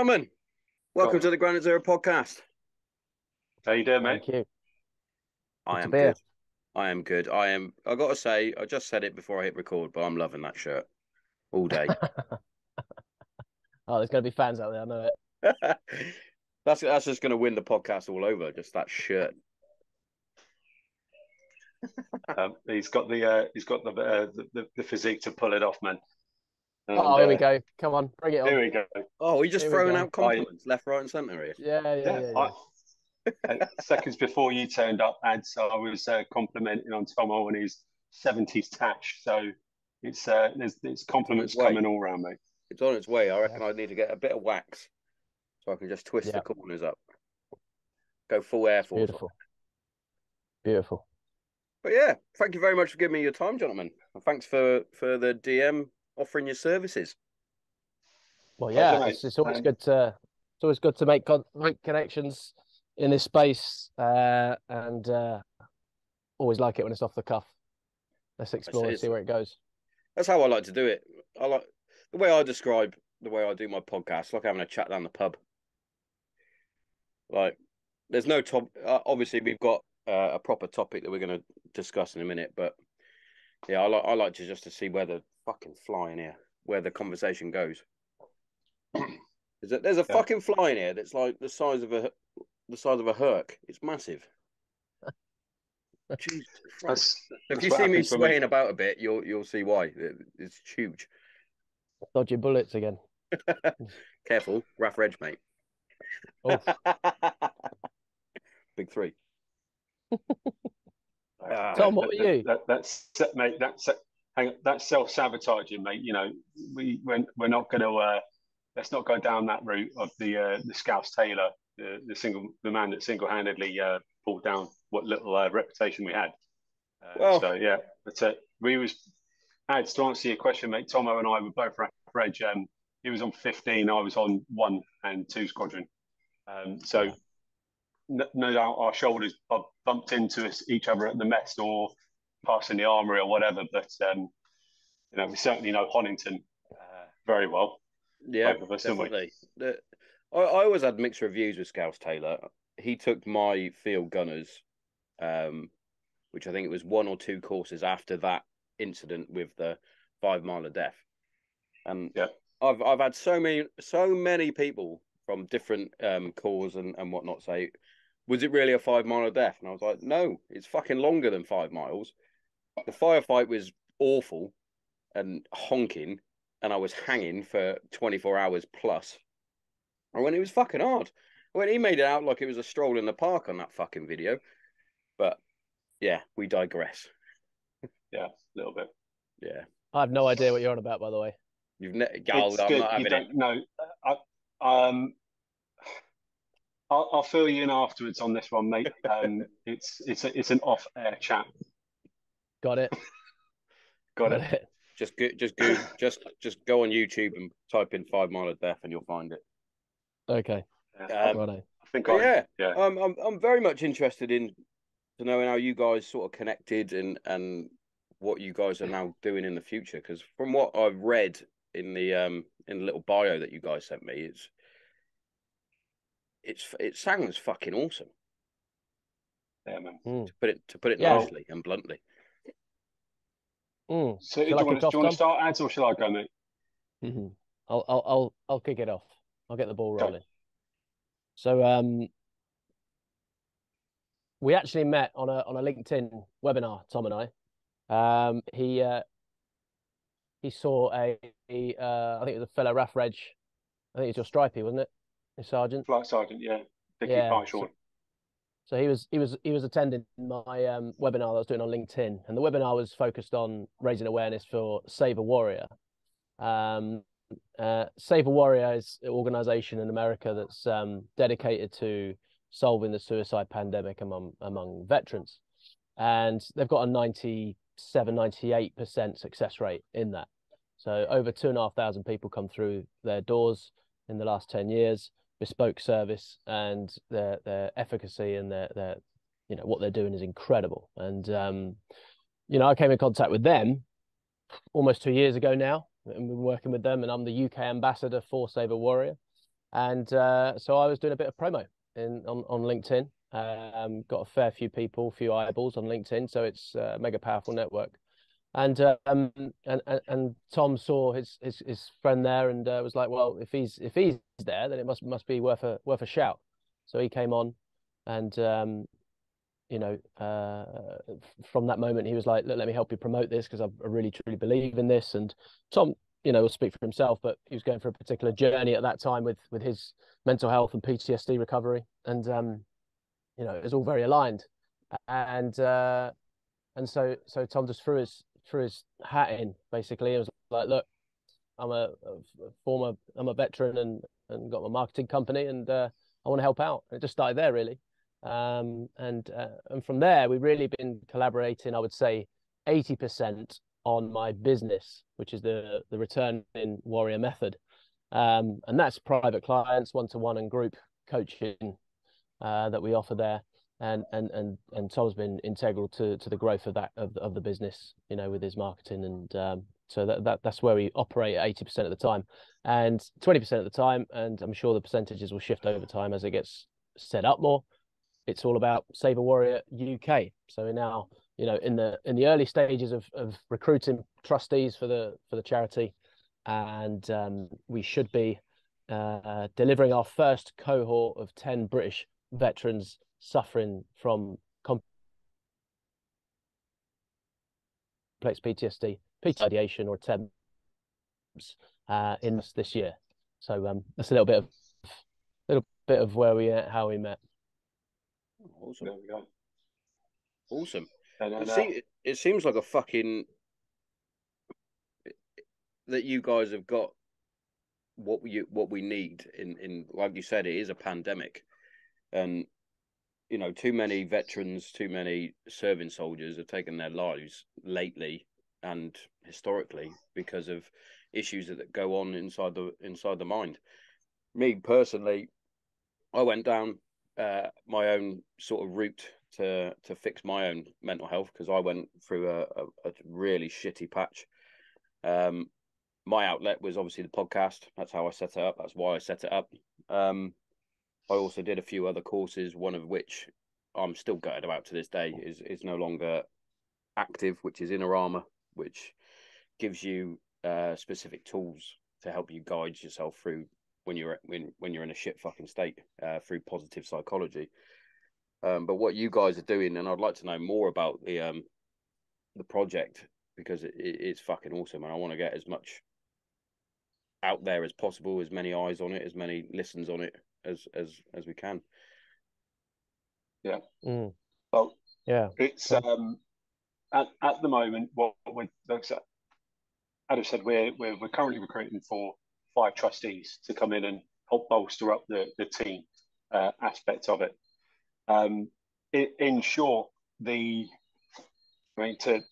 Gentlemen, welcome Got to the Granite Zero podcast. How you doing, mate? Thank you. I Good to am be good. here. I am good. I got to say, I just said it before I hit record, but I'm loving that shirt all day. Oh, there's going to be fans out there. I know it. That's just going to win the podcast all over. Just that shirt. He's got the physique to pull it off, man. And, Oh, here we go. Come on, bring it on. Here we go. Oh, we're just Here we throwing go. out compliments left, right, and centre here. Yeah. Seconds before you turned up, Ads, I was complimenting on Tommo and his 70s touch. So there's compliments coming all around, mate. It's on its way. I reckon I need to get a bit of wax so I can just twist the corners up. Go full Air Force. Beautiful. But yeah, thank you very much for giving me your time, gentlemen. And thanks for the DM offering your services. Well, yeah, it's always good to make connections in this space, and always like it when it's off the cuff. Let's explore and see where it goes. That's how I like to do it. I like the way I describe the way I do my podcast, like having a chat down the pub. Like, there's no top. Obviously, we've got a proper topic that we're going to discuss in a minute, but yeah, I like to see where the fucking fly in here, where the conversation goes. There's a fucking fly in here that's like the size of a herc. It's massive. Jesus Christ. If you see me swaying about a bit, you'll see why. It's huge. Dodging bullets again. Careful, rough edge, mate. Oh. Big three. Tom, what were you? That's self-sabotaging, mate. You know, we're not going to let's not go down that route of the Scouse Taylor, the man that single-handedly pulled down what little reputation we had. So yeah, but Ads, to answer your question, mate. Tommo and I were both rough edge. He was on 15, I was on 1 and 2 squadron. No doubt our shoulders bumped into each other at the mess or passing the armory or whatever. But we certainly know Honington very well. Yeah, both of us, definitely. I always had mixed reviews with Scouse Taylor. He took my field gunners, which I think it was 1 or 2 courses after that incident with the 5 mile of death. And I've had so many people from different corps and whatnot say, was it really a 5 mile of death? And I was like, no, it's fucking longer than 5 miles. The firefight was awful and honking, and I was hanging for 24 hours plus. And when it was fucking hard. When he made it out like it was a stroll in the park on that fucking video. But yeah, we digress. Yeah, a little bit. Yeah. I have no idea what you're on about, by the way. I'm not having it. No, I'll fill you in afterwards on this one, mate. It's an off-air chat. Got it. Got it. Just go on YouTube and type in 5 mile of death and you'll find it. Okay. I'm very much interested in to knowing how you guys sort of connected and what you guys are now doing in the future. Because from what I've read in the little bio that you guys sent me, it sounds fucking awesome. Yeah, man. To put it nicely and bluntly. So do you want to start, Ads, or shall I go, mate? Mm-hmm. I'll kick it off. I'll get the ball rolling. So we actually met on a LinkedIn webinar, Tom and I. He saw I think it was a fellow RAF Reg. I think it's your stripey, wasn't it? Your sergeant. Flight sergeant, yeah. Dickie Short. So he was attending my webinar that I was doing on LinkedIn, and the webinar was focused on raising awareness for Save a Warrior. Save a Warrior is an organization in America that's dedicated to solving the suicide pandemic among veterans, and they've got a 98% success rate in that. So over 2,500 people come through their doors in the last 10 years. Bespoke service, and their efficacy and their what they're doing is incredible. And I came in contact with them almost 2 years ago now, and we've been working with them, and I'm the UK ambassador for Save a Warrior. And so I was doing a bit of promo on LinkedIn. Got a fair few people, few eyeballs on LinkedIn, so it's a mega powerful network. And Tom saw his friend there and was like, well, if he's there, then it must be worth a shout. So he came on, and from that moment he was like, look, let me help you promote this because I really truly believe in this. And Tom, will speak for himself, but he was going for a particular journey at that time with his mental health and PTSD recovery, and it was all very aligned. And so Tom just threw his hat in basically. It was like, look, I'm a veteran and got my marketing company, and I want to help out. And it just started there really. And from there we've really been collaborating, I would say 80% on my business, which is the return in warrior method. And that's private clients, one-to-one and group coaching that we offer there. And Tom's been integral to the growth of that of the business, with his marketing, and so that's where we operate 80% of the time, and 20% of the time, and I'm sure the percentages will shift over time as it gets set up more. It's all about Save a Warrior UK. So we're now, in the early stages of recruiting trustees for the charity, and we should be delivering our first cohort of 10 British veterans suffering from complex PTSD, ideation or attempts in this year. So that's a little bit of where we how we met. Awesome. There we go. Awesome. And it seems like a fucking that you guys have got what we need in like you said, it is a pandemic, and too many veterans, too many serving soldiers have taken their lives lately and historically because of issues that go on inside the mind. Me personally, I went down my own sort of route to fix my own mental health because I went through a really shitty patch. My outlet was obviously the podcast. That's how I set it up. That's why I set it up. I also did a few other courses, one of which I'm still gutted about to this day, is no longer active, which is Inner Armor, which gives you specific tools to help you guide yourself through when you're in a shit fucking state through positive psychology. But what you guys are doing, and I'd like to know more about the project because it's fucking awesome, and I want to get as much out there as possible, as many eyes on it, as many listens on it as we can. Yeah. Well, yeah. It's at the moment what we're, Adam said, we're currently recruiting for 5 trustees to come in and help bolster up the team aspect of it. In short, to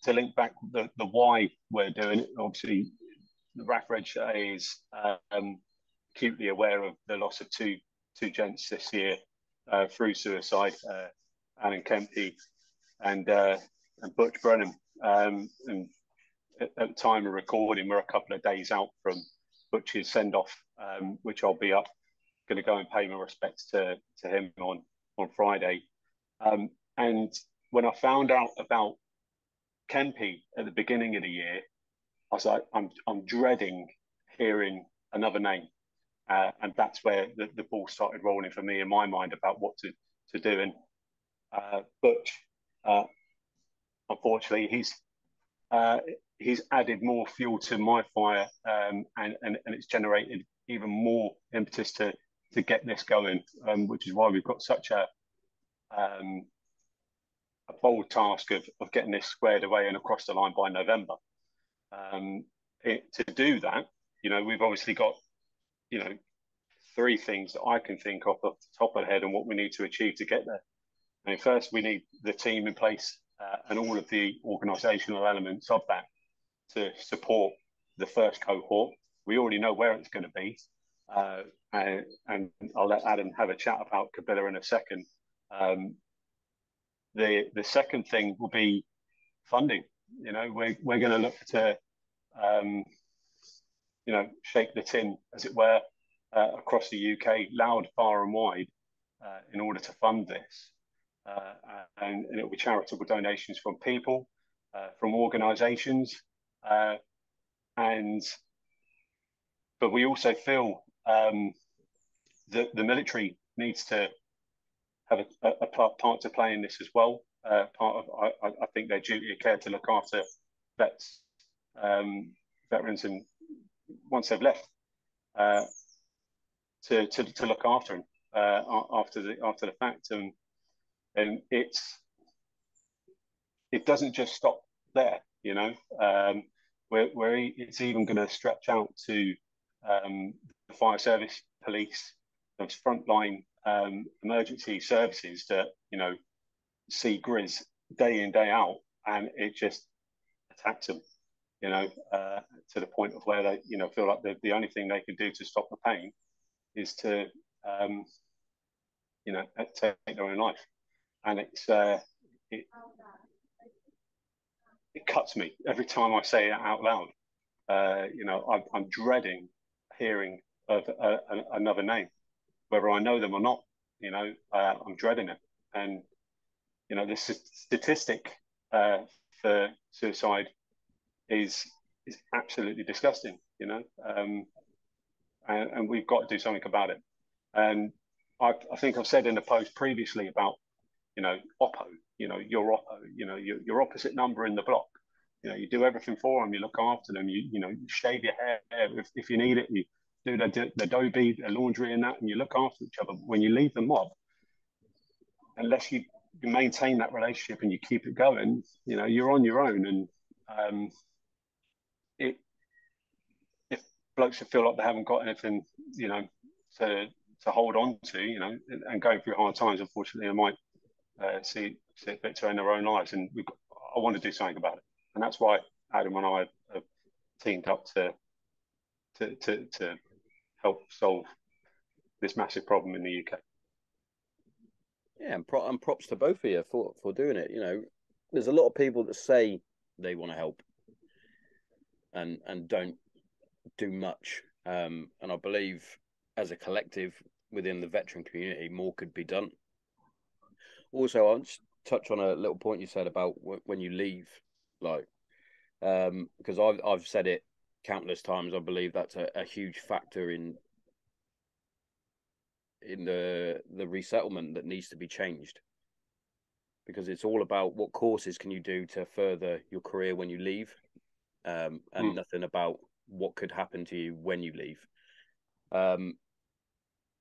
link back the why we're doing it, obviously the RAF is acutely aware of the loss of two gents this year through suicide, Alan Kempy and Butch Brennan. And at the time of recording, we're a couple of days out from Butch's send-off, which I'll be up, going to go and pay my respects to him on Friday. And when I found out about Kempy at the beginning of the year, I was like, I'm dreading hearing another name. And that's where the ball started rolling for me in my mind about what to do. And Butch, unfortunately, he's added more fuel to my fire, and it's generated even more impetus to get this going, which is why we've got such a bold task of getting this squared away and across the line by November. To do that, we've obviously got 3 things that I can think of off the top of the head and what we need to achieve to get there. I mean, first, we need the team in place and all of the organisational elements of that to support the first cohort. We already know where it's going to be, and I'll let Adam have a chat about Kabila in a second. The second thing will be funding. We're going to look to shake the tin, as it were, across the UK, loud, far and wide, in order to fund this. And it will be charitable donations from people, from organisations, but we also feel that the military needs to have a part to play in this as well. Part of, I think, their duty of care to look after vets, veterans, and once they've left, to look after them after the fact, and it doesn't just stop there, you know. Where it's even going to stretch out to the fire service, police, those frontline emergency services that, you know, see Grizz day in, day out, and it just attacks them, you know, to the point of where they, you know, feel like the only thing they can do to stop the pain is to, you know, take their own life. And it cuts me every time I say it out loud. You know, I'm dreading hearing of another name, whether I know them or not. You know, I'm dreading it. And, you know, the statistic for suicide is absolutely disgusting, you know, and we've got to do something about it. And I think I've said in the post previously about, you know, Oppo, you know, your Oppo, you know, your opposite number in the block. You know, you do everything for them, you look after them, you know, you shave your hair if you need it, you do the Adobe, the laundry and that, and you look after each other. When you leave the mob, unless you maintain that relationship and you keep it going, you know, you're on your own. And if blokes feel like they haven't got anything, you know, to hold on to, you know, and going through hard times, unfortunately, they might see it fit to end their own lives. And I want to do something about it. And that's why Adam and I have teamed up to help solve this massive problem in the UK. Yeah, and props to both of you for doing it. You know, there's a lot of people that say they want to help and don't do much. And I believe as a collective within the veteran community, more could be done. Also, I'll just touch on a little point you said about when you leave, like, because I've said it countless times. I believe that's a huge factor in the resettlement that needs to be changed, because it's all about what courses can you do to further your career when you leave, and nothing about what could happen to you when you leave.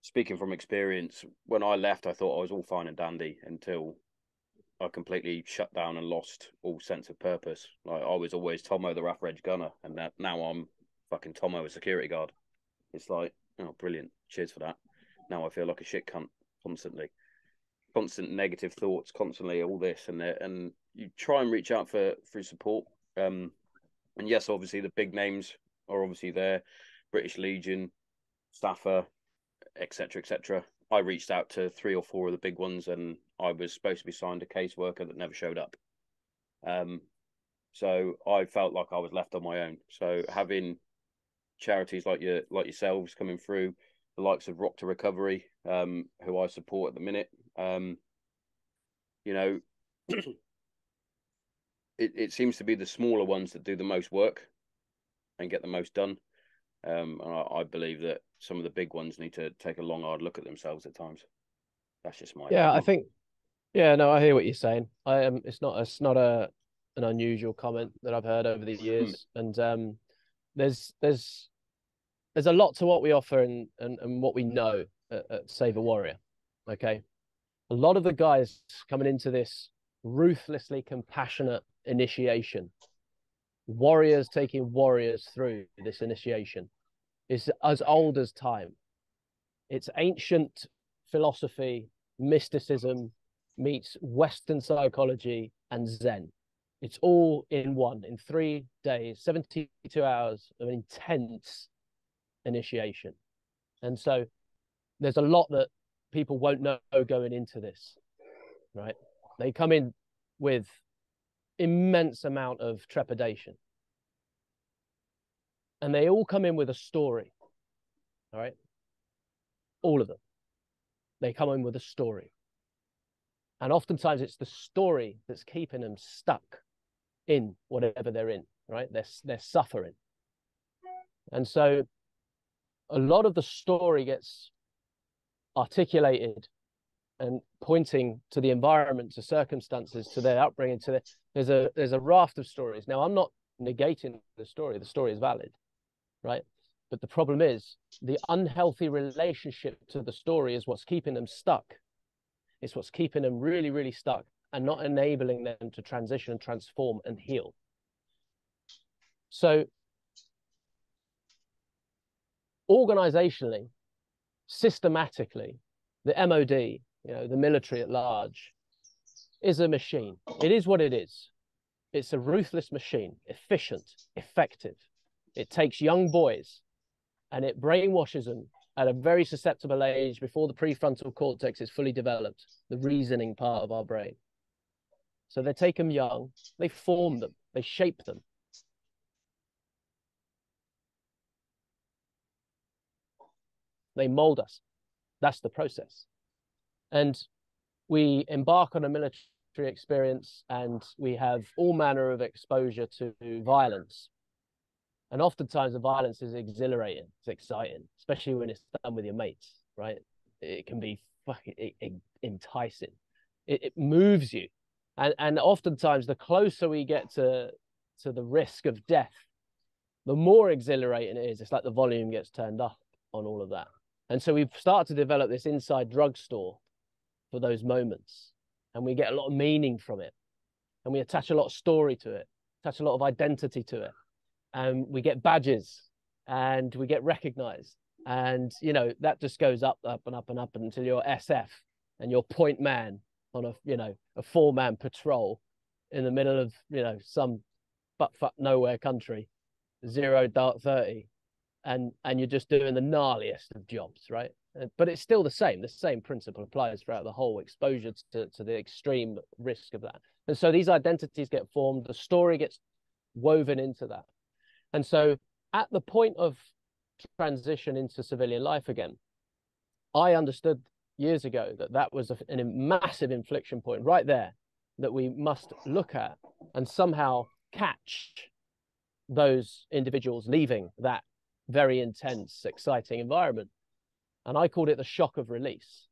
Speaking from experience, when I left, I thought I was all fine and dandy until I completely shut down and lost all sense of purpose. Like, I was always Tommo the rough edge gunner, and now I'm fucking Tommo a security guard. It's like, oh, brilliant, cheers for that. Now I feel like a shit cunt constantly, constant negative thoughts, constantly all this and that, and you try and reach out through support. And yes, obviously the big names are obviously there, British Legion, Staffer, etc., etc. I reached out to 3 or 4 of the big ones, and I was supposed to be signed a caseworker that never showed up. So I felt like I was left on my own. So having charities like yourselves coming through, the likes of Rock to Recovery, who I support at the minute, you know, it seems to be the smaller ones that do the most work and get the most done. And I believe that some of the big ones need to take a long, hard look at themselves at times. That's just my opinion. I think, no, I hear what you're saying. It's not an unusual comment that I've heard over the years, and there's a lot to what we offer and what we know at Save a Warrior. Okay, a lot of the guys coming into this ruthlessly compassionate initiation, warriors taking warriors through this initiation, is as old as time. It's ancient philosophy, mysticism meets Western psychology and Zen. It's all in one, in 3 days, 72 hours of intense initiation. And so there's a lot that people won't know going into this, right? They come in with immense amount of trepidation, and they all come in with a story, all right? all of them. They come in with a story. And oftentimes it's the story that's keeping them stuck in whatever they're in, right? They're suffering. And so a lot of the story gets articulated and pointing to the environment, to circumstances, to their upbringing, there's a raft of stories. Now, I'm not negating the story is valid, right? But the problem is the unhealthy relationship to the story is what's keeping them stuck. It's what's keeping them really, really stuck and not enabling them to transition, transform, and heal. So organizationally, systematically, the MOD, the military at large, is a machine. It is what it is. It's a ruthless machine, efficient, effective. It takes young boys and it brainwashes them at a very susceptible age before the prefrontal cortex is fully developed, the reasoning part of our brain. So they take them young, they form them, they shape them. They mold us. That's the process. And we embark on a military experience and we have all manner of exposure to violence. And oftentimes the violence is exhilarating, it's exciting, especially when it's done with your mates, right? It can be fucking enticing. It moves you. And oftentimes the closer we get to the risk of death, the more exhilarating it is. It's like the volume gets turned up on all of that. And so we've started to develop this inside drugstore for those moments. And we get a lot of meaning from it. And we attach a lot of story to it, attach a lot of identity to it. And we get badges and we get recognized. And, that just goes up, up and up and up until you're SF and you're point man on a 4-man patrol in the middle of, some butt-fuck nowhere country, 0 dark 30. And you're just doing the gnarliest of jobs, right? But it's still the same principle applies throughout the whole exposure to the extreme risk of that. And so these identities get formed, the story gets woven into that. And so at the point of transition into civilian life again, I understood years ago that was a massive inflection point right there that we must look at and somehow catch those individuals leaving that very intense, exciting environment. And I called it the shock of release,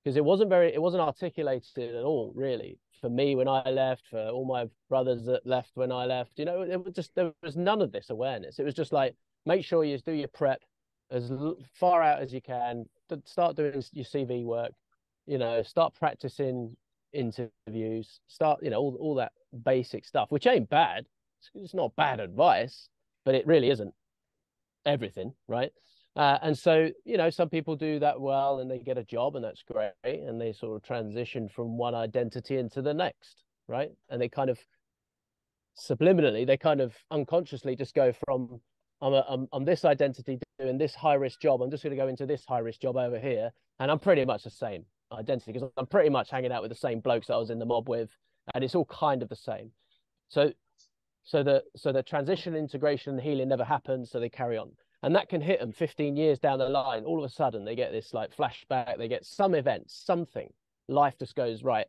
because it wasn't articulated at all, really, for me when I left, for all my brothers that left when I left. There was none of this awareness. It was just like, make sure you do your prep as far out as you can, start doing your CV work, start practicing interviews, start, all that basic stuff, which ain't bad. It's not bad advice, but it really isn't everything, right? And so, some people do that well and they get a job and that's great. And they sort of transition from one identity into the next, right? And they kind of subliminally, they kind of unconsciously just go from, I'm this identity doing this high-risk job. I'm just going to go into this high-risk job over here. And I'm pretty much the same identity because I'm pretty much hanging out with the same blokes that I was in the mob with. And it's all kind of the same. So the transition, integration, and healing never happens. So they carry on. And that can hit them 15 years down the line. All of a sudden, they get this like flashback. They get some event, something. Life just goes right.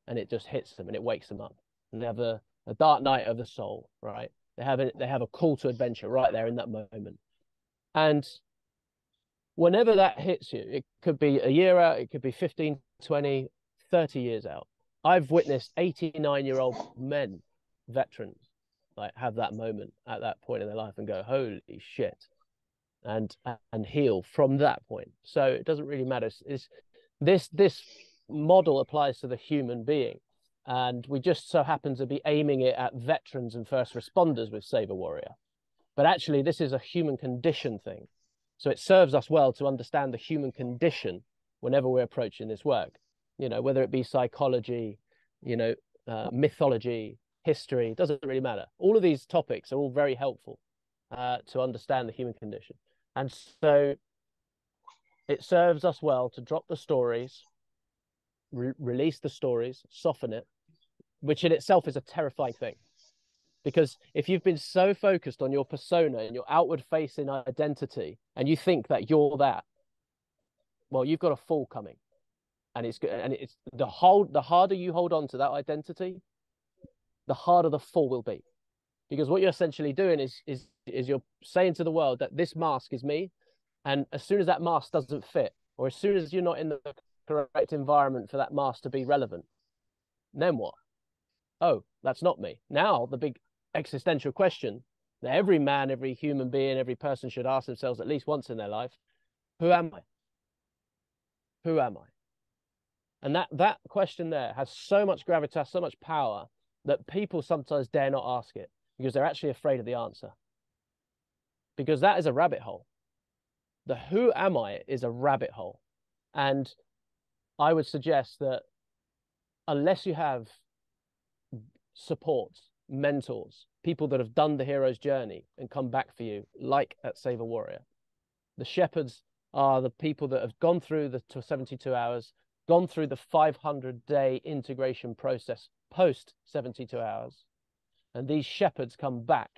And it just hits them and it wakes them up. And they have a dark night of the soul, right? They have a call to adventure right there in that moment. And whenever that hits you, it could be a year out, it could be 15, 20, 30 years out. I've witnessed 89-year-old men, veterans, like have that moment at that point in their life and go, holy shit, and heal from that point. So it doesn't really matter. This model applies to the human being, and we just so happen to be aiming it at veterans and first responders with Save a Warrior. But actually, this is a human condition thing. So it serves us well to understand the human condition whenever we're approaching this work, whether it be psychology, mythology, history, it doesn't really matter. All of these topics are all very helpful to understand the human condition. And so it serves us well to drop the stories, release the stories, soften it, which in itself is a terrifying thing. Because if you've been so focused on your persona and your outward facing identity, and you think that you're that, well, you've got a fall coming. And it's the harder you hold on to that identity, the harder the fall will be. Because what you're essentially doing is you're saying to the world that this mask is me, and as soon as that mask doesn't fit, or as soon as you're not in the correct environment for that mask to be relevant, then what? Oh, that's not me. Now the big existential question that every man, every human being, every person should ask themselves at least once in their life: who am I? Who am I? And that question there has so much gravitas, so much power, that people sometimes dare not ask it because they're actually afraid of the answer. Because that is a rabbit hole. The who am I is a rabbit hole. And I would suggest that unless you have support, mentors, people that have done the hero's journey and come back for you, like at Save a Warrior, the shepherds are the people that have gone through the 72 hours, gone through the 500-day integration process post 72 hours. And these shepherds come back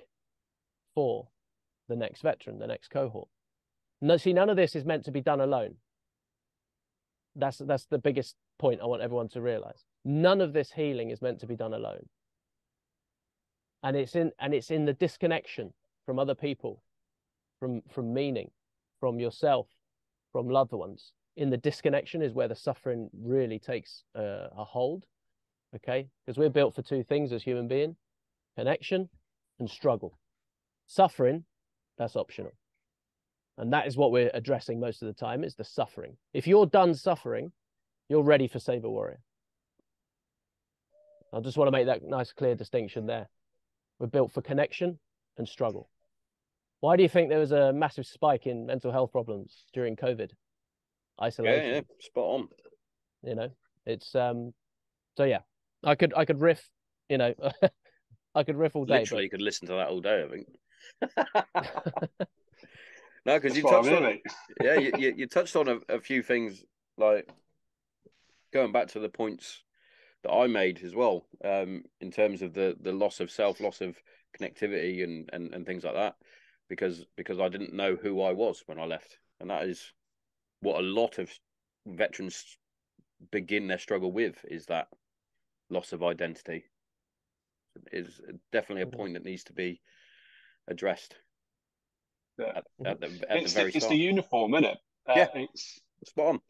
for the next veteran, the next cohort. No, see, none of this is meant to be done alone. That's the biggest point I want everyone to realize. None of this healing is meant to be done alone. And it's in the disconnection from other people, from meaning, from yourself, from loved ones. In the disconnection is where the suffering really takes a hold, okay? Because we're built for two things as human beings: connection and struggle. Suffering, that's optional. And that is what we're addressing most of the time, is the suffering. If you're done suffering, you're ready for Save a Warrior. I just want to make that nice, clear distinction there. We're built for connection and struggle. Why do you think there was a massive spike in mental health problems during COVID? Isolation. Yeah, spot on. You know, it's so yeah. I could riff, you know, I could riff all day. Literally, you could listen to that all day, I think. No, because you touched on it. Yeah, you touched on a few things, like going back to the points that I made as well, in terms of the loss of self, loss of connectivity and things like that, because I didn't know who I was when I left, and that is what a lot of veterans begin their struggle with, is that loss of identity. Is definitely a point that needs to be addressed. Yeah. At the very start. It's the uniform, isn't it? Yeah, it's spot on.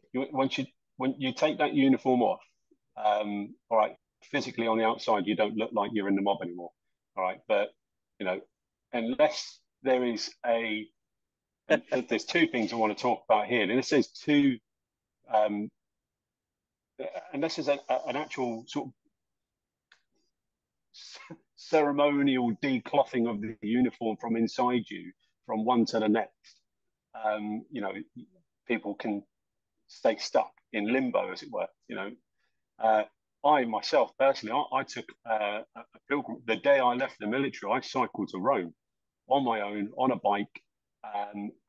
When you take that uniform off, all right, physically on the outside, you don't look like you're in the mob anymore. All right, but you know, unless there is there's two things I want to talk about here. And this is two, unless there's an actual sort of ceremonial declothing of the uniform from inside you, from one to the next, you know, people can stay stuck in limbo, as it were. You know, I myself personally, I took a pilgrim. The day I left the military, I cycled to Rome on my own on a bike,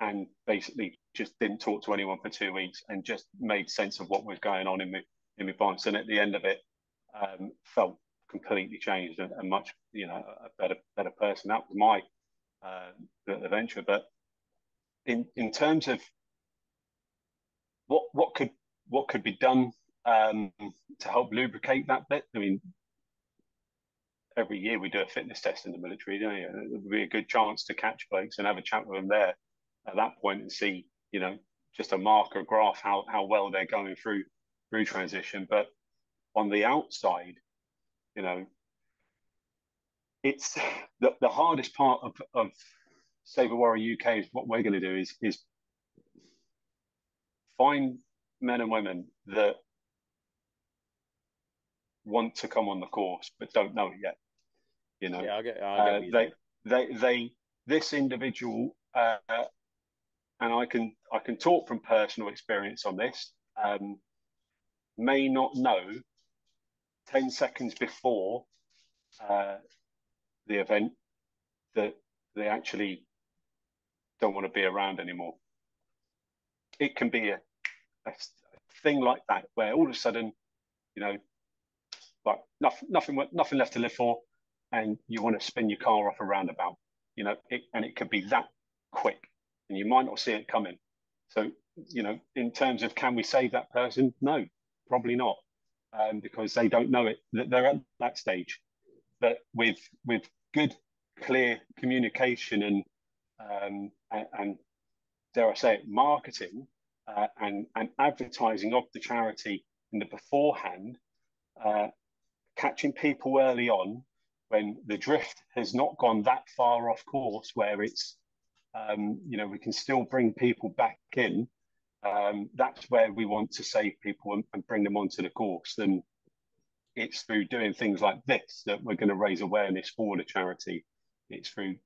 and basically just didn't talk to anyone for 2 weeks and just made sense of what was going on in my bonds. And at the end of it, felt completely changed and much, you know, a better person. That was my adventure. But in terms of what could be done to help lubricate that bit, I mean, every year we do a fitness test in the military, don't you? It would be a good chance to catch blokes and have a chat with them there at that point and see, you know, just a marker graph how well they're going through transition. But on the outside, you know, it's the hardest part of Save a Warrior UK is what we're going to do is find men and women that want to come on the course but don't know it yet. You know, yeah, I get they this individual, and I can talk from personal experience on this, may not know 10 seconds before the event that they actually don't want to be around anymore. It can be a thing like that, where all of a sudden, you know, like nothing left to live for. and you want to spin your car off a roundabout, and it could be that quick, and you might not see it coming. So, in terms of can we save that person? No, probably not, because they don't know it, that they're at that stage. But with good, clear communication and dare I say it, marketing and advertising of the charity in the beforehand, catching people early on when the drift has not gone that far off course, where it's we can still bring people back in. That's where we want to save people and bring them onto the course. And it's through doing things like this that we're going to raise awareness for the charity. It's through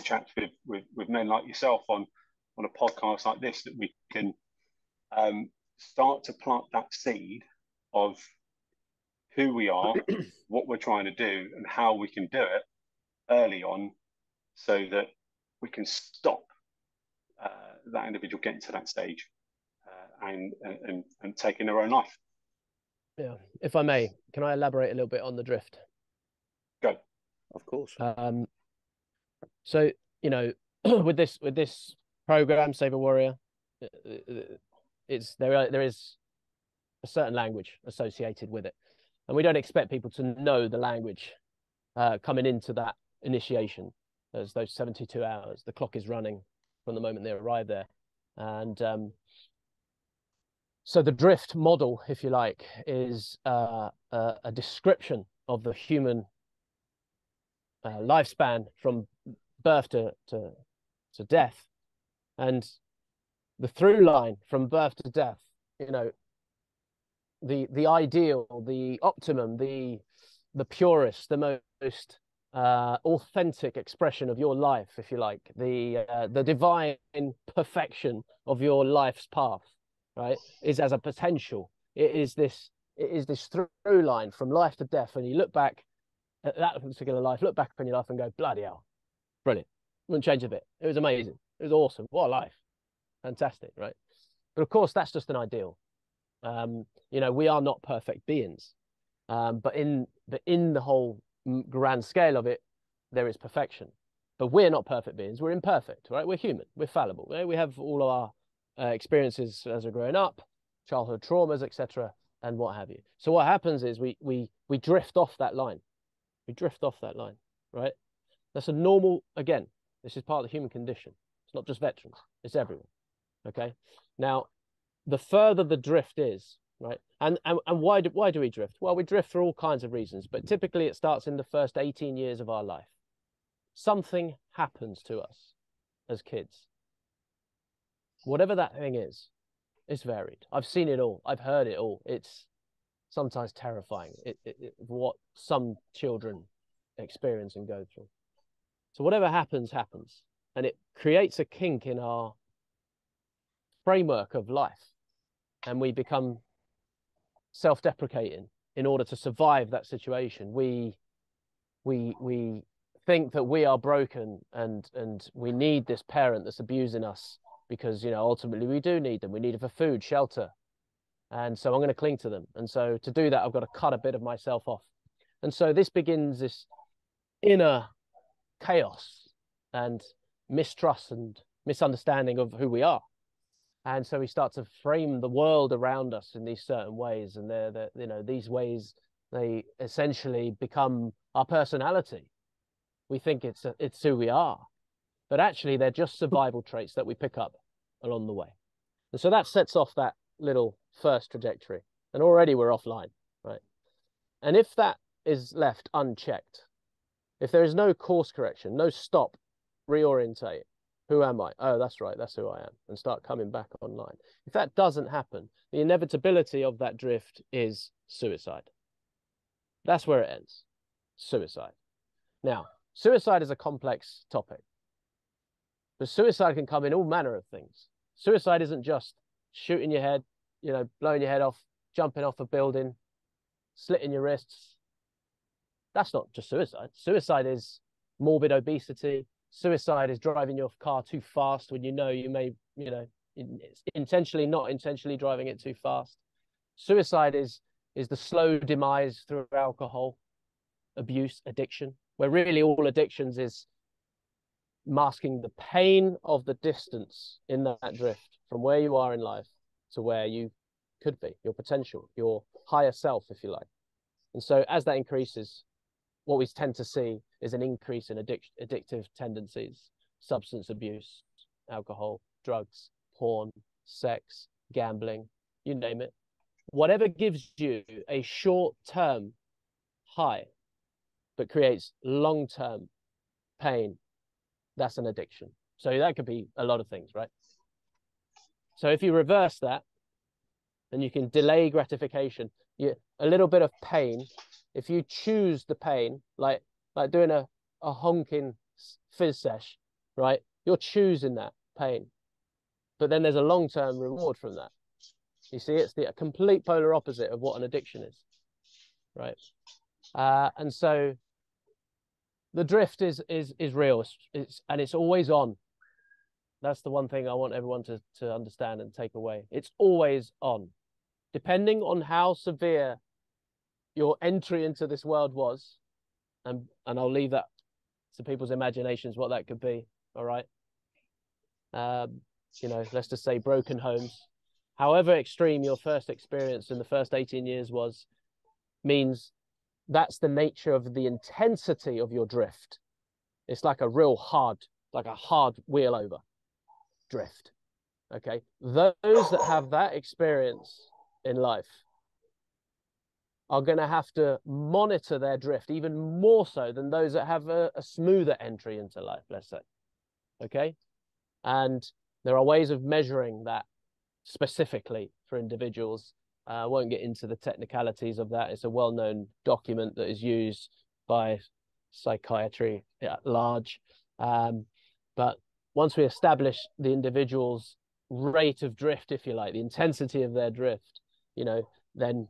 chats with men like yourself on a podcast like this that we can start to plant that seed of who we are, what we're trying to do, and how we can do it early on, so that we can stop that individual getting to that stage and taking their own life. Yeah, if I may, can I elaborate a little bit on the drift? Go. Of course. So with this program, Save a Warrior, there is a certain language associated with it, and we don't expect people to know the language coming into that initiation. There's those 72 hours. The clock is running from the moment they arrive there, and so the drift model, if you like, is a description of the human lifespan from birth to death, and the through line from birth to death. The ideal, the optimum, the purest, the most authentic expression of your life, if you like, the divine perfection of your life's path, right, is as a potential. It is this through line from life to death, and you look back at that particular life, look back on your life and go, bloody hell, brilliant, wouldn't change a bit. It was amazing, it was awesome, what a life, fantastic, right? But of course, that's just an ideal. We are not perfect beings, but in the whole grand scale of it, there is perfection. But we're not perfect beings, we're imperfect, right? We're human, we're fallible, right? We have all of our experiences as we're growing up, childhood traumas, etc., and what have you. So what happens is we drift off that line. We drift off that line, right? That's a normal, again, this is part of the human condition. It's not just veterans, it's everyone, okay? Now, the further the drift is, right? And why do we drift? Well, we drift for all kinds of reasons, but typically it starts in the first 18 years of our life. Something happens to us as kids. Whatever that thing is, it's varied. I've seen it all. I've heard it all. It's sometimes terrifying what some children experience and go through. So whatever happens, happens. And it creates a kink in our framework of life. And we become self-deprecating in order to survive that situation. We think that we are broken and we need this parent that's abusing us because, ultimately we do need them. We need it for food, shelter. And so I'm going to cling to them. And so to do that, I've got to cut a bit of myself off. And so this begins this inner chaos and mistrust and misunderstanding of who we are. And so we start to frame the world around us in these certain ways. And these ways, they essentially become our personality. We think it's who we are. But actually, they're just survival traits that we pick up along the way. And so that sets off that little first trajectory. And already we're offline, right? And if that is left unchecked, if there is no course correction, no stop, reorientate, who am I? Oh, that's right, that's who I am, and start coming back online. If that doesn't happen, the inevitability of that drift is suicide. That's where it ends, suicide. Now, suicide is a complex topic. But suicide can come in all manner of things. Suicide isn't just shooting your head, blowing your head off, jumping off a building, slitting your wrists. That's not just suicide. Suicide is morbid obesity. Suicide is driving your car too fast when you may, intentionally, not intentionally driving it too fast. Suicide is the slow demise through alcohol abuse, addiction. where really all addictions is masking the pain of the distance in that drift from where you are in life to where you could be, your potential, your higher self, if you like. And so as that increases, what we tend to see is an increase in addictive tendencies, substance abuse, alcohol, drugs, porn, sex, gambling, you name it. Whatever gives you a short-term high, but creates long-term pain, that's an addiction. So that could be a lot of things, right? So if you reverse that, then you can delay gratification. A little bit of pain, if you choose the pain, like doing a honking fizz sesh, right? You're choosing that pain. But then there's a long-term reward from that. You see, it's the complete polar opposite of what an addiction is, right? And so the drift is real. It's always on. That's the one thing I want everyone to understand and take away. It's always on. Depending on how severe your entry into this world was, and I'll leave that to people's imaginations what that could be. All right. Let's just say broken homes. However extreme your first experience in the first 18 years was, means that's the nature of the intensity of your drift. It's like a hard wheel over drift. Okay. Those that have that experience in life are going to have to monitor their drift even more so than those that have a smoother entry into life, let's say. Okay. And there are ways of measuring that specifically for individuals. I won't get into the technicalities of that. It's a well-known document that is used by psychiatry at large. But once we establish the individual's rate of drift, if you like, the intensity of their drift, then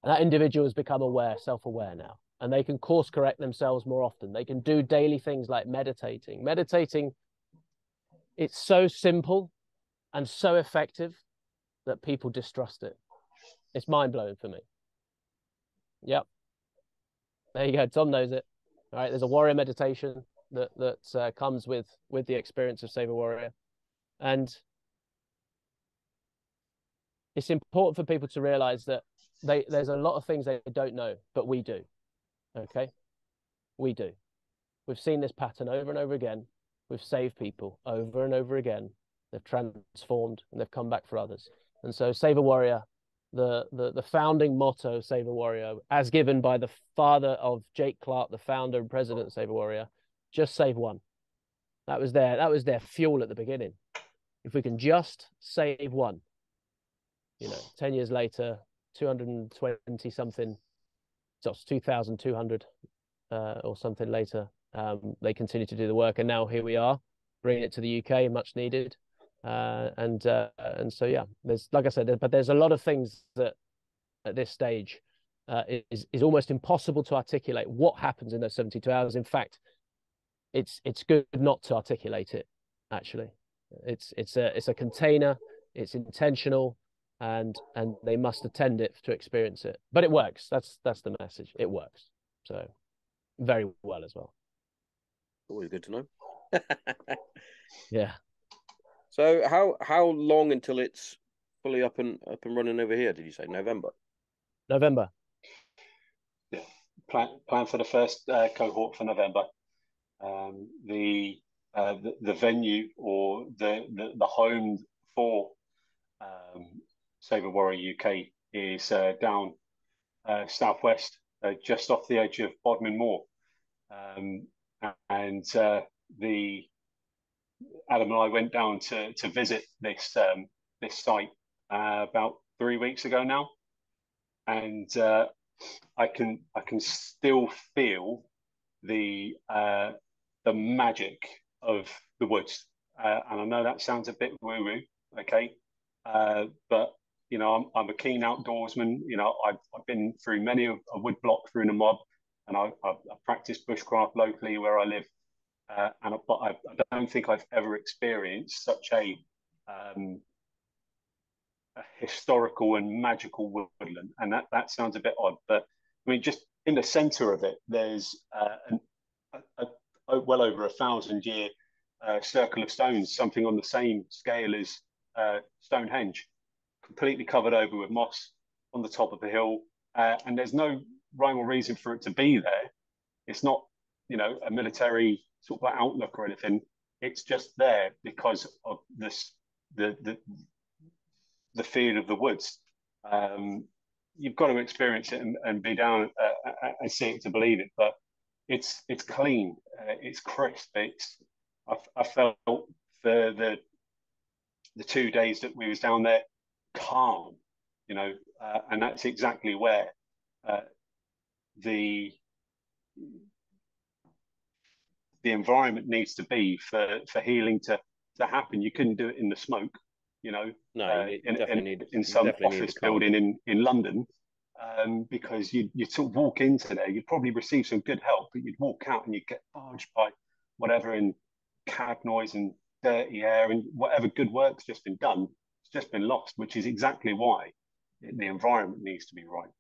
that individual has become aware, self-aware now, and they can course correct themselves more often. They can do daily things like meditating. Meditating, it's so simple and so effective that people distrust it. It's mind-blowing for me. Yep. There you go. Tom knows it. All right. There's a warrior meditation that comes with the experience of Save a Warrior. And it's important for people to realize that there's a lot of things they don't know, but we do. Okay? We do. We've seen this pattern over and over again. We've saved people over and over again. They've transformed and they've come back for others. And so Save a Warrior, the founding motto, Save a Warrior, as given by the father of Jake Clark, the founder and president of Save a Warrior, just save one. That was their fuel at the beginning. If we can just save one, 10 years later, 220 something, so 2,200 or something later, they continue to do the work, and now here we are, bringing it to the UK, much needed. And so yeah, there's, like I said, but there's a lot of things that at this stage is almost impossible to articulate what happens in those 72 hours. In fact, it's good not to articulate it. Actually, it's a container. It's intentional, and they must attend it to experience it. But it works. That's the message. It works. So very well as well. Always good to know. Yeah. So how long until it's fully up and running over here? Did you say November? November. Yeah. Plan for the first cohort for November. The venue or the home for Save a Warrior UK is down southwest, just off the edge of Bodmin Moor, and Adam and I went down to visit this site about 3 weeks ago now, and I can still feel the magic of the woods, and I know that sounds a bit woo-woo, okay, but I'm a keen outdoorsman. I've been through many a wood block through the mob, and I've practiced bushcraft locally where I live. But I don't think I've ever experienced such a historical and magical woodland. And that sounds a bit odd, but I mean, just in the center of it, there's well over 1,000-year circle of stones, something on the same scale as Stonehenge, completely covered over with moss on the top of the hill, and there's no rhyme or reason for it to be there. It's not, a military sort of outlook or anything. It's just there because of this, the feel of the woods. You've got to experience it and be down and see it to believe it. But it's clean, it's crisp. I felt for the 2 days that we was down there, calm, and that's exactly where the environment needs to be for healing to happen. You couldn't do it in the smoke, No, in some office building in London, because you'd sort of walk into there, you'd probably receive some good help, but you'd walk out and you'd get barged by whatever in cab noise and dirty air, and whatever good work's just been done, it's just been lost, which is exactly why the environment needs to be right.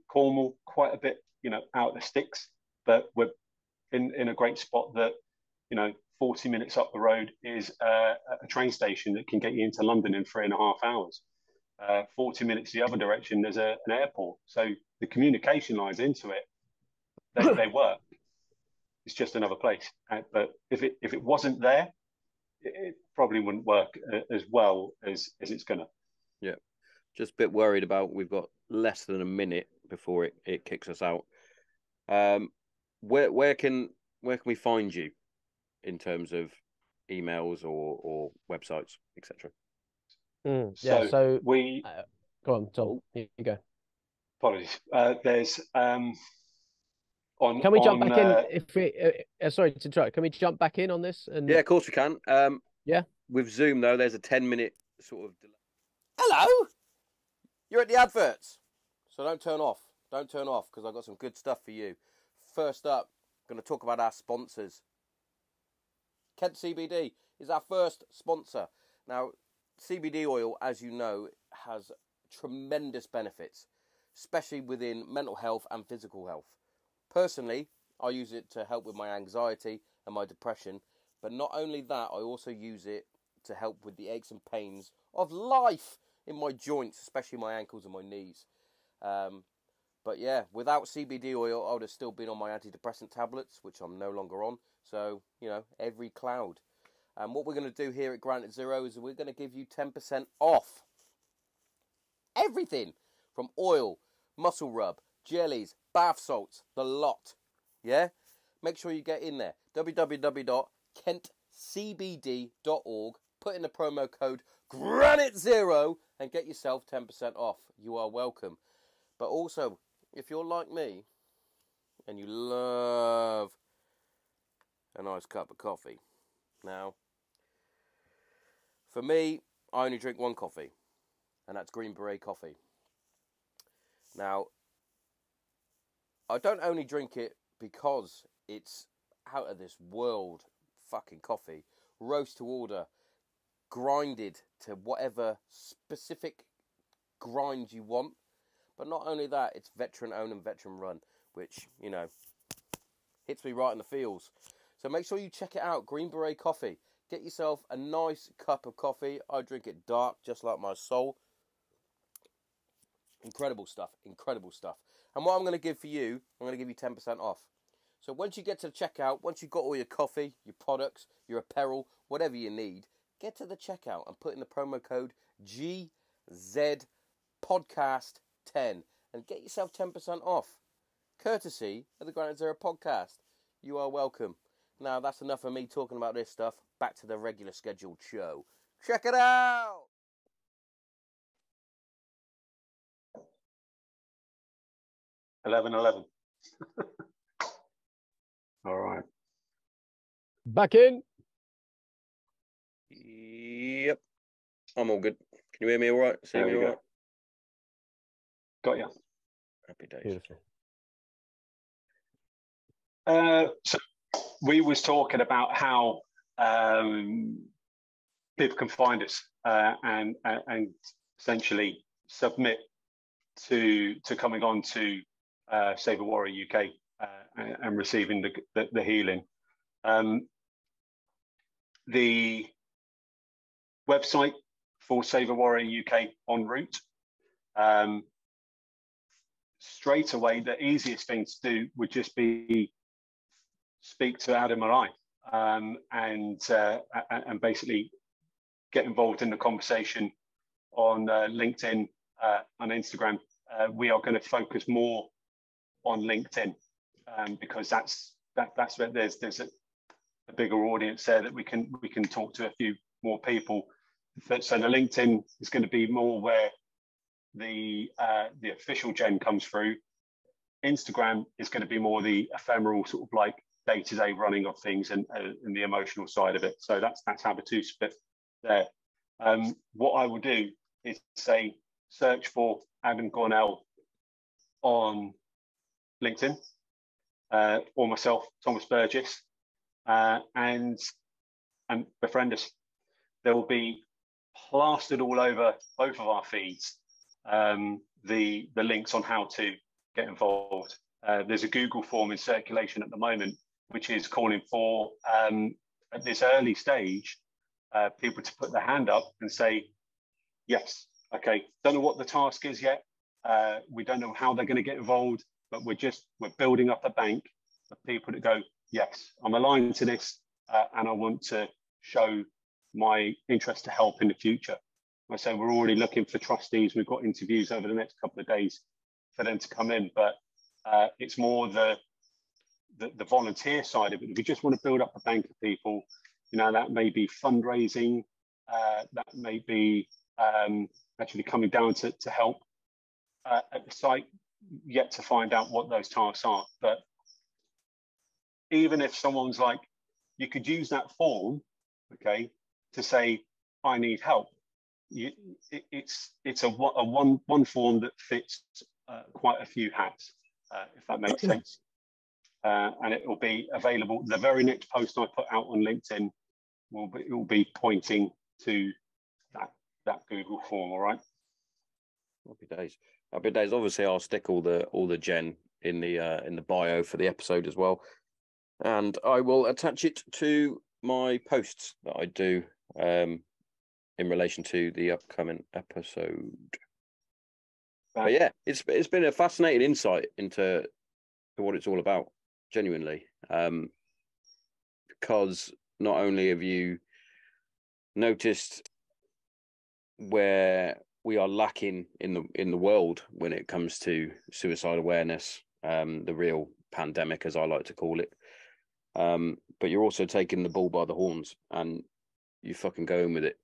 Cornwall, quite a bit, out of the sticks, but we're in a great spot that, 40 minutes up the road is a train station that can get you into London in 3.5 hours. 40 minutes the other direction, there's an airport. So the communication lines into it, they work. It's just another place. But if it wasn't there, it probably wouldn't work as well as it's going to. Yeah. Just a bit worried about, we've got less than a minute before it kicks us out. Where can we find you in terms of emails or websites, etc.? So we go on, Tom. You go. Apologies. There's Can we jump back in? If we sorry to interrupt. Can we jump back in on this? And yeah, of course we can. Yeah. With Zoom though, there's a 10-minute sort of delay. Hello. You're at the adverts, so don't turn off. Don't turn off, because I've got some good stuff for you. First up, I'm going to talk about our sponsors. Kent CBD is our first sponsor. Now, CBD oil, as you know, has tremendous benefits, especially within mental health and physical health. Personally, I use it to help with my anxiety and my depression, but not only that, I also use it to help with the aches and pains of life in my joints, especially my ankles and my knees. But yeah, without CBD oil, I would have still been on my antidepressant tablets, which I'm no longer on. So, every cloud. And what we're going to do here at Granite Zero is we're going to give you 10% off everything from oil, muscle rub, jellies, bath salts, the lot. Yeah? Make sure you get in there. www.kentcbd.org. Put in the promo code GRANITE0 and get yourself 10% off. You are welcome. But also, if you're like me and you love a nice cup of coffee. Now, for me, I only drink one coffee, and that's Green Beret coffee. Now, I don't only drink it because it's out of this world fucking coffee, roast to order, grinded to whatever specific grind you want. But not only that, it's veteran owned and veteran run, which, hits me right in the feels. So make sure you check it out, Green Beret Coffee. Get yourself a nice cup of coffee. I drink it dark, just like my soul. Incredible stuff, incredible stuff. And what I'm going to give for you, I'm going to give you 10% off. So once you get to the checkout, once you've got all your coffee, your products, your apparel, whatever you need, get to the checkout and put in the promo code GZPodcast10 and get yourself 10% off. Courtesy of the Granite Zero podcast. You are welcome. Now, that's enough of me talking about this stuff. Back to the regular scheduled show. Check it out! Eleven. All right. Back in. Yep. I'm all good. Can you hear me all right? See me all right? Got you. Happy days. Beautiful. So we was talking about how people can find us and essentially submit to coming on to Save a Warrior UK and receiving the healing. The website for Save a Warrior UK en route. Straight away, the easiest thing to do would just be speak to Adam or I, and basically get involved in the conversation on LinkedIn, on Instagram. We are going to focus more on LinkedIn because that's where there's a bigger audience there that we can talk to a few more people. So the LinkedIn is going to be more where the official gen comes through. Instagram is going to be more the ephemeral sort of like day-to-day running of things and the emotional side of it. So that's how the two split there. What I will do is say search for Adam Gornall on LinkedIn, or myself, Thomas Burgess, and befriend us. There will be plastered all over both of our feeds the links on how to get involved. There's a Google form in circulation at the moment, which is calling for, at this early stage, people to put their hand up and say, yes, okay, don't know what the task is yet. We don't know how they're going to get involved, but we're building up a bank of people that go, yes, I'm aligned to this, and I want to show my interest to help in the future. I say we're already looking for trustees. We've got interviews over the next couple of days for them to come in, but it's more the volunteer side of it. If you just want to build up a bank of people, that may be fundraising, that may be actually coming down to help at the site, yet to find out what those tasks are. But even if someone's like, you could use that form, okay, to say, I need help. It's a one form that fits quite a few hats, if that makes sense. And it will be available. The very next post I put out on LinkedIn will be pointing to that Google form. All right. Happy days. Happy days. Obviously, I'll stick all the gen in the bio for the episode as well, and I will attach it to my posts that I do in relation to the upcoming episode. But yeah, it's been a fascinating insight into what it's all about, genuinely, because not only have you noticed where we are lacking in the world when it comes to suicide awareness, the real pandemic, as I like to call it, but you're also taking the bull by the horns and you fucking going with it,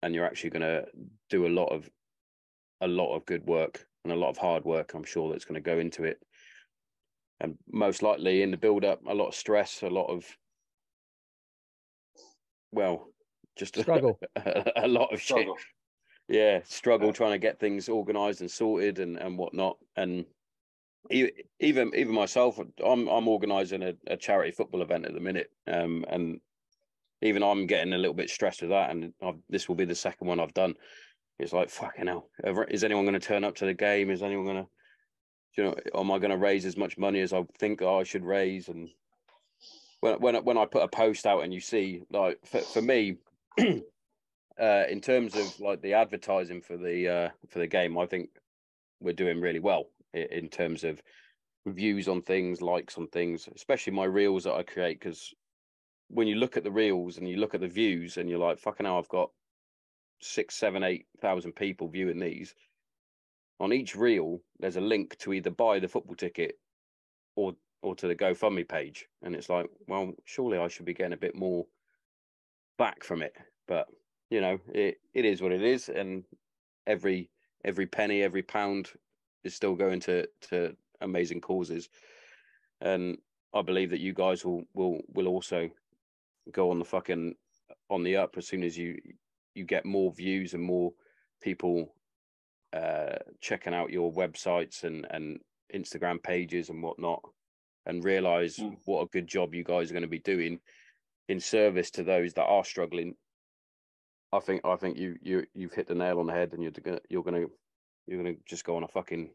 and you're actually going to do a lot of good work and a lot of hard work, I'm sure, that's going to go into it. And most likely in the build-up, a lot of stress, a lot of, well, just struggle. a lot of struggle. Shit. Yeah, struggle trying to get things organised and sorted and whatnot. And even myself, I'm organising a charity football event at the minute, and even I'm getting a little bit stressed with that. And this will be the second one I've done. It's like, fucking hell, is anyone going to turn up to the game? Is anyone going to, am I going to raise as much money as I think I should raise? And when I put a post out and you see, like, for me, in terms of like the advertising for the game, I think we're doing really well in terms of reviews on things, likes on things, especially my reels that I create. Because when you look at the reels and you look at the views and you're like, fucking hell, I've got 6, 7, 8,000 people viewing these. On each reel, there's a link to either buy the football ticket or to the GoFundMe page. And it's like, well, surely I should be getting a bit more back from it. But, it is what it is. And every penny, every pound is still going to amazing causes. And I believe that you guys will also go on the up as soon as you get more views and more people checking out your websites and Instagram pages and whatnot, and realize what a good job you guys are going to be doing in service to those that are struggling. I think you've hit the nail on the head, and you're gonna just go on a fucking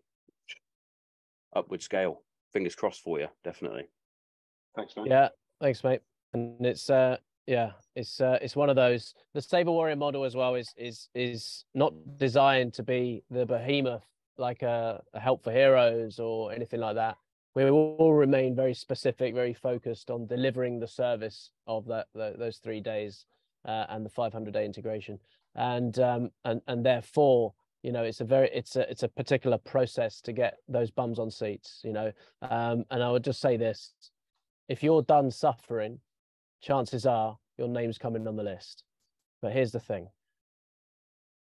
upward scale. fingers crossed for you, definitely. Thanks, man. Yeah, thanks, mate. And it's it's one of those. The Saber Warrior model as well is not designed to be the behemoth like a Help for Heroes or anything like that. We will remain very specific, very focused on delivering the service of those 3 days and the 500-day integration, and therefore, you know, it's a particular process to get those bums on seats, you know. And I would just say this: if you're done suffering, chances are your name's coming on the list. But here's the thing: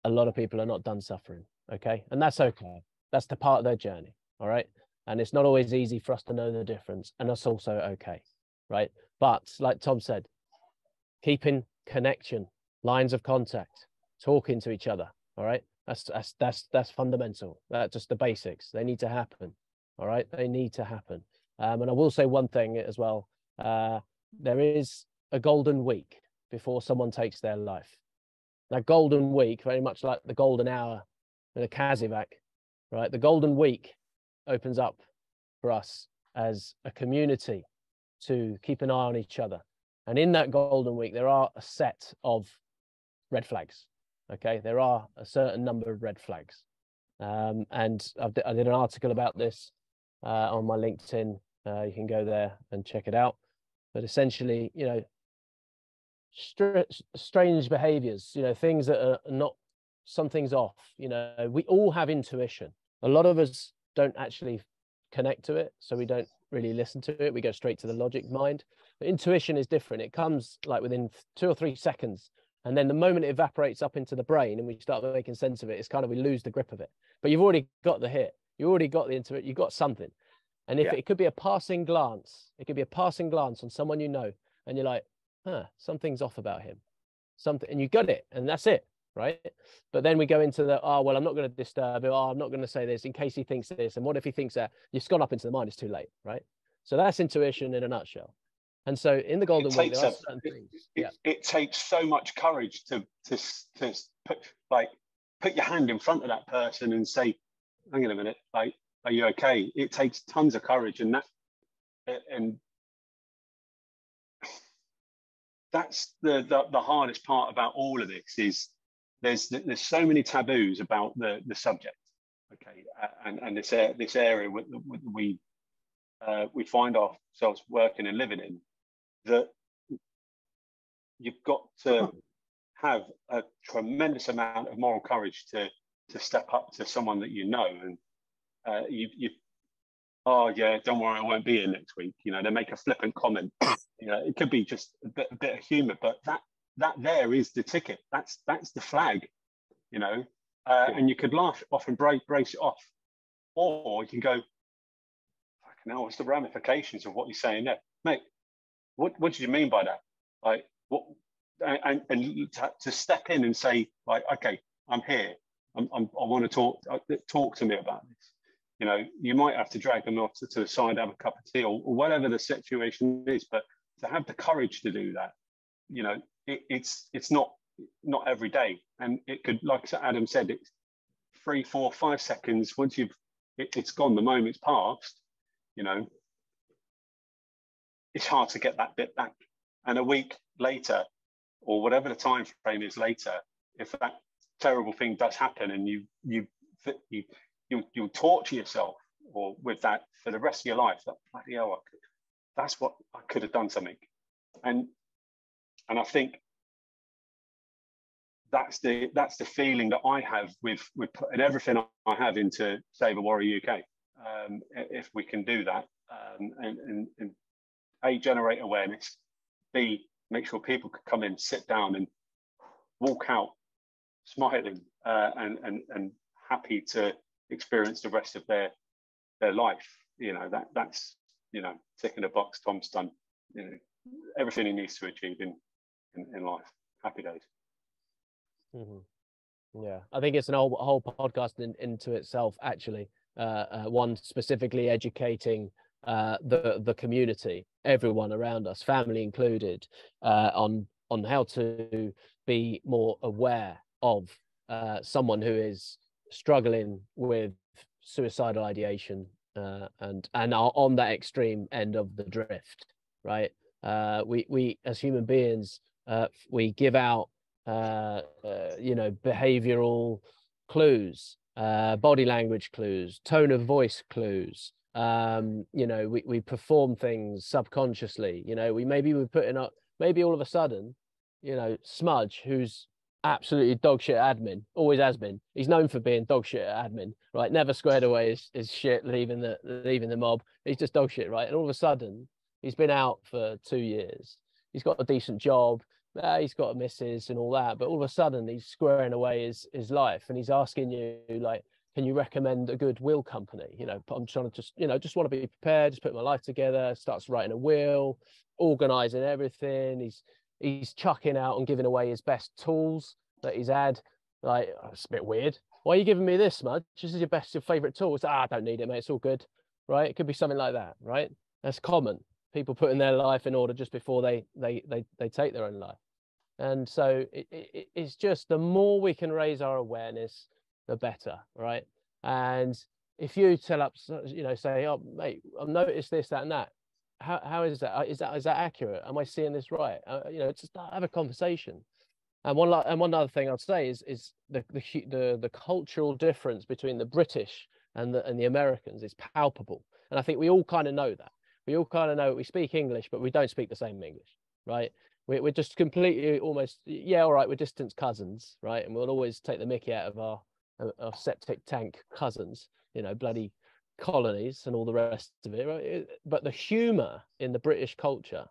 a lot of people are not done suffering, okay, and that's okay. That's the part of their journey, all right. And it's not always easy for us to know the difference, and that's also okay, right? But like Tom said, keeping connection, lines of contact, talking to each other, all right? That's fundamental. That's just the basics. They need to happen, all right? They need to happen. And I will say one thing as well. There is a golden week before someone takes their life. That golden week, very much like the golden hour in a Kazivac, right? The golden week opens up for us as a community to keep an eye on each other. And in that golden week, there are a set of red flags. Okay, there are a certain number of red flags. And I did an article about this on my LinkedIn. You can go there and check it out. But essentially, you know, strange behaviors, you know, things that are not, something's off. You know, we all have intuition. A lot of us don't actually connect to it, so we don't really listen to it. We go straight to the logic mind. But intuition is different. It comes like within 2 or 3 seconds, and then the moment it evaporates up into the brain and we start making sense of it, it's kind of, we lose the grip of it. But you've already got the hit, you already got the intuition, you've got something. And if it could be a passing glance, it could be a passing glance on someone you know, and you're like, something's off about him, something, and you got it, and that's it, right? But then we go into the, oh, well, I'm not going to disturb him, oh, I'm not going to say this in case he thinks this, and what if he thinks that? You've gone up into the mind, it's too late, right? So that's intuition in a nutshell. And so in the golden week, there are certain things. It takes so much courage to put your hand in front of that person and say, hang on a minute, like, are you okay? It takes tons of courage, and that's the hardest part about all of this is there's so many taboos about the subject, okay, and this area we find ourselves working and living in, that you've got to have a tremendous amount of moral courage to step up to someone that you know, and oh yeah, don't worry, I won't be here next week. You know, they make a flippant comment. You know, it could be just a bit of humour, but that there is the ticket. That's the flag. You know, and you could laugh off and brace it off, or you can go, fucking hell, what's the ramifications of what you're saying there, mate? What did you mean by that? Like, what? And to step in and say, like, okay, I'm here. I want to talk to me about this. You know, you might have to drag them off to the side, have a cup of tea, or whatever the situation is. But to have the courage to do that, you know, it's not every day, and it could, like Adam said, it's 3, 4, 5 seconds. Once it's gone, the moment's passed. You know, it's hard to get that bit back. And a week later, or whatever the time frame is later, if that terrible thing does happen, and you'll torture yourself or with that for the rest of your life. That bloody hell, that's what I could have done something, and I think that's the feeling that I have with putting everything I have into Saber Warrior UK. If we can do that, and A, generate awareness, B, make sure people can come in, sit down, and walk out smiling and happy to experience the rest of their life. You know, that's, you know, ticking a box. Tom's done, you know, everything he needs to achieve in life. Happy days. Mm-hmm. Yeah, I think it's an whole podcast into itself, actually. One specifically educating the community, everyone around us, family included, on how to be more aware of someone who is struggling with suicidal ideation, and are on that extreme end of the drift, right? We as human beings, we give out behavioral clues, body language clues, tone of voice clues. We perform things subconsciously. We putting up, maybe all of a sudden, Smudge, who's absolutely dog shit admin, always has been. He's known for being dog shit admin, right? Never squared away his shit, leaving the mob. He's just dog shit, right? And all of a sudden, he's been out for 2 years. He's got a decent job. He's got a missus and all that. But all of a sudden, he's squaring away his life, and he's asking you, like, can you recommend a good will company? I'm trying to just want to be prepared, just put my life together. Starts writing a will, organizing everything. He's chucking out and giving away his best tools that he's had. Like, it's a bit weird. Why are you giving me this, Smudge? This is your favorite tool. It's, I don't need it, mate. It's all good, right? It could be something like that, right? That's common. People putting their life in order just before they take their own life. And so it's just, the more we can raise our awareness, the better, right? And if you tell up, say, oh, mate, I've noticed this, that, and that. How is that? Is that accurate? Am I seeing this right? Just have a conversation. And one other thing I'd say is the cultural difference between the British and the Americans is palpable. And I think we all kind of know that. We all kind of know we speak English, but we don't speak the same English, right? We're just completely almost, yeah, all right, we're distant cousins, right? And we'll always take the mickey out of our septic tank cousins, bloody colonies and all the rest of it, right? But the humor in the British culture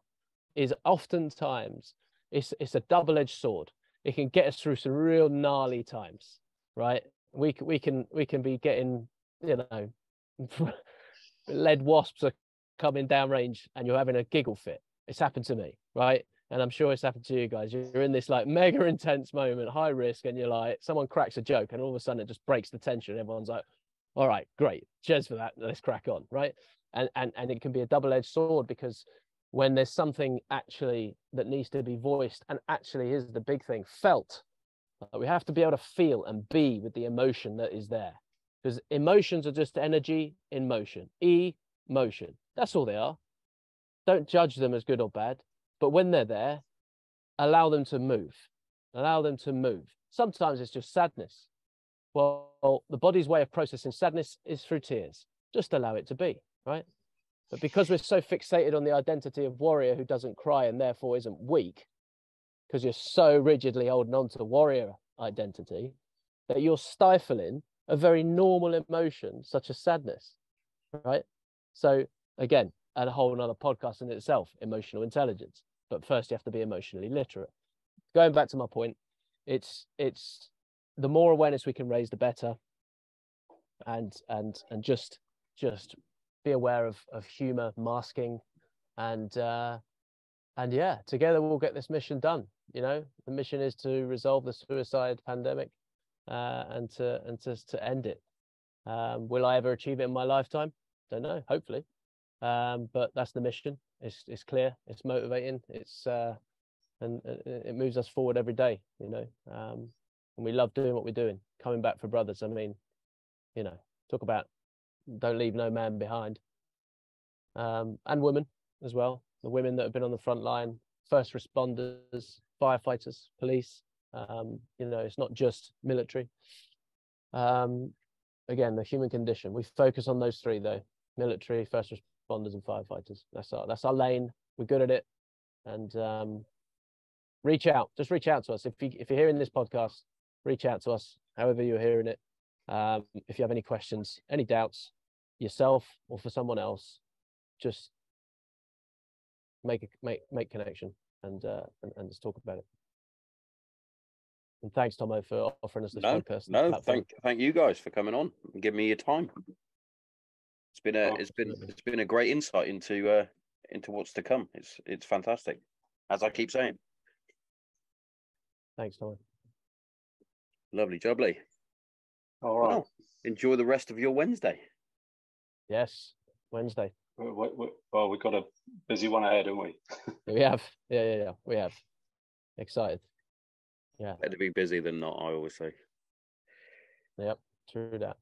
is oftentimes, it's a double-edged sword. It can get us through some real gnarly times, right? We can be getting, lead wasps are coming downrange and you're having a giggle fit. It's happened to me, right? And I'm sure it's happened to you guys. You're in this like mega intense moment, high risk, and you're like, someone cracks a joke and all of a sudden it just breaks the tension. Everyone's like, all right, great. Cheers for that. Let's crack on, right? And it can be a double-edged sword, because when there's something actually that needs to be voiced, and actually is the big thing, felt. We have to be able to feel and be with the emotion that is there, because emotions are just energy in motion. Emotion. That's all they are. Don't judge them as good or bad, but when they're there, allow them to move. Allow them to move. Sometimes it's just sadness. Well, the body's way of processing sadness is through tears. Just allow it to be, right? But because we're so fixated on the identity of warrior who doesn't cry and therefore isn't weak, because you're so rigidly holding on to warrior identity, that you're stifling a very normal emotion such as sadness, right? So again, and a whole another podcast in itself, emotional intelligence. But first you have to be emotionally literate. Going back to my point, it's the more awareness we can raise, the better. And just be aware of humor, masking, and yeah, together we'll get this mission done. The mission is to resolve the suicide pandemic, and to end it. Will I ever achieve it in my lifetime? Don't know. Hopefully, but that's the mission. It's clear. It's motivating. And it moves us forward every day. And we love doing what we're doing. Coming back for brothers. I mean, talk about don't leave no man behind. And women as well. The women that have been on the front line, first responders, firefighters, police. It's not just military. Again, the human condition. We focus on those three though: military, first responders, and firefighters. That's our lane. We're good at it. And reach out. Just reach out to us. If you're hearing this podcast, reach out to us. However you're hearing it. If you have any questions, any doubts, yourself or for someone else, just make connection and just talk about it. And thanks, Tommo, for offering us this podcast. No, thank you guys for coming on and giving me your time. It's been a great insight into what's to come. It's fantastic, as I keep saying. Thanks, Tommo. Lovely jubbly. All right. Well, enjoy the rest of your Wednesday. Yes, Wednesday. Well, we've got a busy one ahead, haven't we? We have. Yeah. We have. Excited. Yeah. Better be busy than not, I always say. Yep, true that.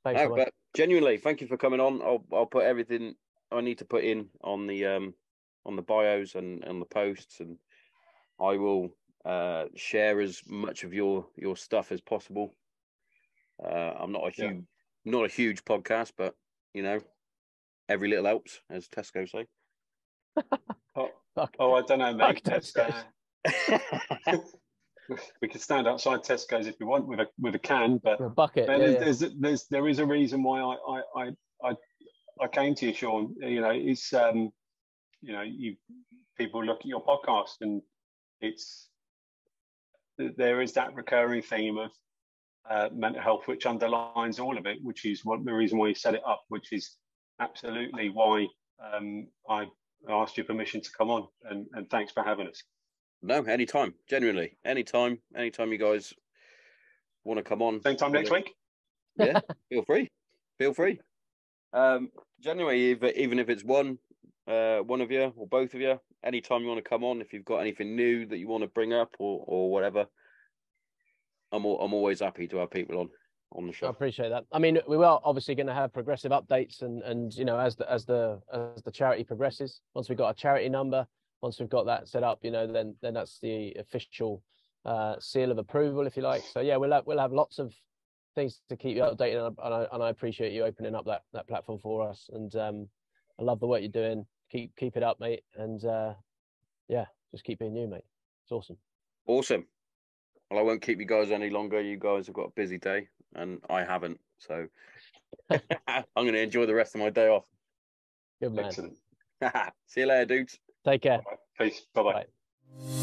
Thanks so much. But genuinely, thank you for coming on. I'll put everything I need to put in on the bios and the posts, and I will share as much of your stuff as possible. I'm not a huge podcast, but you know, every little helps, as Tesco say. I don't know, mate. We could stand outside Tesco's if you want with a can, but a bucket. There is a reason why I came to you, Sean. You know, it's people look at your podcast, and there is that recurring theme of mental health, which underlines all of it, which is the reason why you set it up, which is absolutely why I asked your permission to come on, and thanks for having us. No, anytime, genuinely, anytime you guys want to come on. Same time next week? Yeah, feel free. Genuinely, even if it's one of you or both of you, anytime you want to come on, if you've got anything new that you want to bring up or whatever, I'm always happy to have people on the show. I appreciate that. I mean, we are obviously going to have progressive updates, and you know, as the charity progresses, once we've got a charity number, once we've got that set up, you know, then that's the official seal of approval, if you like. So yeah, we'll have lots of things to keep you updated, and I appreciate you opening up that platform for us. And I love the work you're doing. Keep it up, mate. And yeah, just keep being you, mate. It's awesome. Awesome. Well, I won't keep you guys any longer. You guys have got a busy day, and I haven't. So I'm going to enjoy the rest of my day off. Good man. Excellent. See you later, dudes. Take care. Peace. Bye-bye. Bye.